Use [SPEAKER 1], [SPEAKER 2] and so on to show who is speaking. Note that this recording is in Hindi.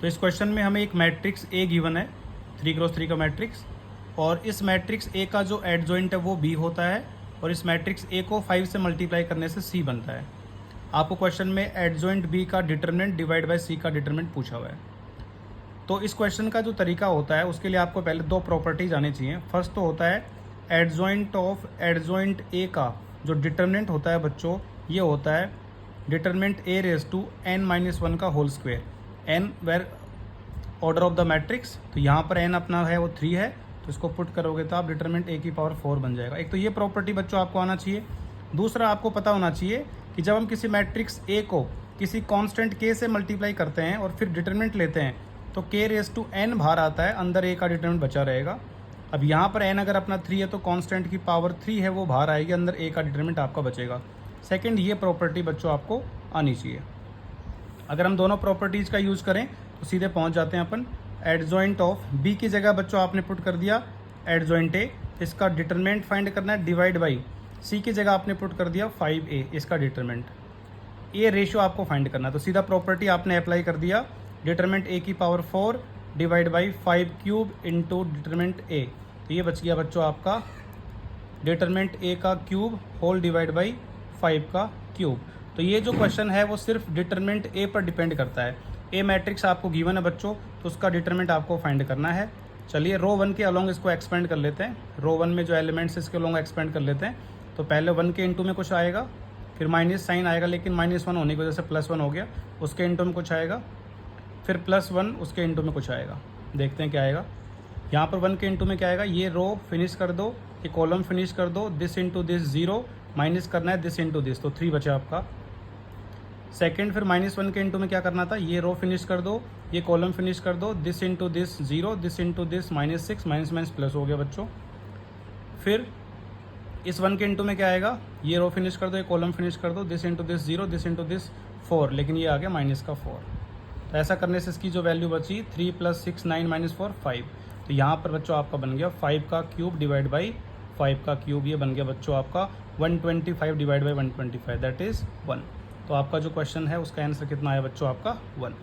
[SPEAKER 1] तो इस क्वेश्चन में हमें एक मैट्रिक्स ए गिवन है, 3x3 का मैट्रिक्स, और इस मैट्रिक्स ए का जो एडजॉइंट है वो बी होता है, और इस मैट्रिक्स ए को 5 से मल्टीप्लाई करने से सी बनता है। आपको क्वेश्चन में एडजॉइंट बी का डिटरमिनेंट डिवाइड बाय सी का डिटरमिनेंट पूछा हुआ है। तो इस क्वेश्चन का जो तरीका होता है उसके लिए आपको पहले दो प्रॉपर्टीज आनी चाहिए। फर्स्ट तो होता है एडजॉइंट ऑफ एडजॉइंट ए का जो डिटरमिनेंट होता है बच्चों, ये होता है determinant A raise to n-1 का whole square, n where order of the matrix. तो यहाँ पर n अपना है वो 3 है, तो इसको पुट करोगे तो आप डिटरमिनेंट a की पावर 4 बन जाएगा। एक तो ये प्रॉपर्टी बच्चों आपको आना चाहिए। दूसरा आपको पता होना चाहिए कि जब हम किसी मैट्रिक्स a को किसी कांस्टेंट k से मल्टीप्लाई करते हैं और फिर डिटरमिनेंट लेते हैं तो k रेज टू n बाहर आता है, अंदर a का डिटरमिनेंट बचा रहेगा। अब यहाँ पर n अगर अपना 3 है तो कांस्टेंट की पावर 3 है वो बाहर आएगी, अंदर a का डिटरमिनेंट आपका बचेगा। सेकंड, ये प्रॉपर्टी बच्चों आपको आनी चाहिए। अगर हम दोनों प्रॉपर्टीज़ का यूज़ करें तो सीधे पहुँच जाते हैं अपन। एडजॉइंट ऑफ b की जगह बच्चों आपने पुट कर दिया एडजॉइंट a, इसका डिटरमिनेंट फाइंड करना है, डिवाइड बाई c की जगह आपने पुट कर दिया 5a, इसका डिटरमिनेंट। ये रेशियो आपको फाइंड करना है, तो सीधा प्रॉपर्टी आपने अप्लाई कर दिया, डिटरमिनेंट a की power 4 divide by 5 cube into determinant a। तो ये बच गया बच्चों आपका डिटरमिनेंट a का क्यूब होल डिवाइड बाई 5 का क्यूब। तो ये जो क्वेश्चन है वो सिर्फ डिटरमिनेंट a पर डिपेंड करता है। ए मैट्रिक्स आपको गिवन है बच्चों, तो उसका डिटरमिनेंट आपको फाइंड करना है। चलिए रो 1 के अलोंग इसको एक्सपेंड कर लेते हैं। रो 1 में जो एलिमेंट्स इसके अलोंग एक्सपेंड कर लेते हैं। तो पहले 1 के इंटू में कुछ आएगा, फिर माइनस साइन आएगा, लेकिन -1 होने की वजह से +1 हो गया, उसके इंटू में कुछ आएगा, फिर +1 उसके इंटू में कुछ आएगा। देखते हैं क्या आएगा। यहाँ पर 1 के इंटू में क्या आएगा, ये रो फिनिश कर दो, ये कॉलम फिनिश कर दो, दिस इंटू दिस 0, माइनस करना है दिस इंटू दिस, तो 3 बचा आपका। सेकंड, फिर -1 के इंटू में क्या करना था, ये रो फिनिश कर दो, ये कॉलम फिनिश कर दो, this into this 0, this into this -6, minus minus plus हो गया बच्चों। फिर इस 1 के इंटू में क्या आएगा, ये रो फिनिश कर दो, ये कॉलम फिनिश कर दो, this into this 0, this into this 4, लेकिन ये आ गया -4। तो ऐसा करने से इसकी जो वैल्यू बची 3 + 6 9 - 4 5। तो यहाँ पर बच्चों आपका बन गया 5 का क्यूब डिवाइड बाई 5 का क्यूब, ये बन गया बच्चों आपका 125 डिवाइड बाई 125, दैट इज़ 1। तो आपका जो क्वेश्चन है उसका आंसर कितना आया बच्चों, आपका 1।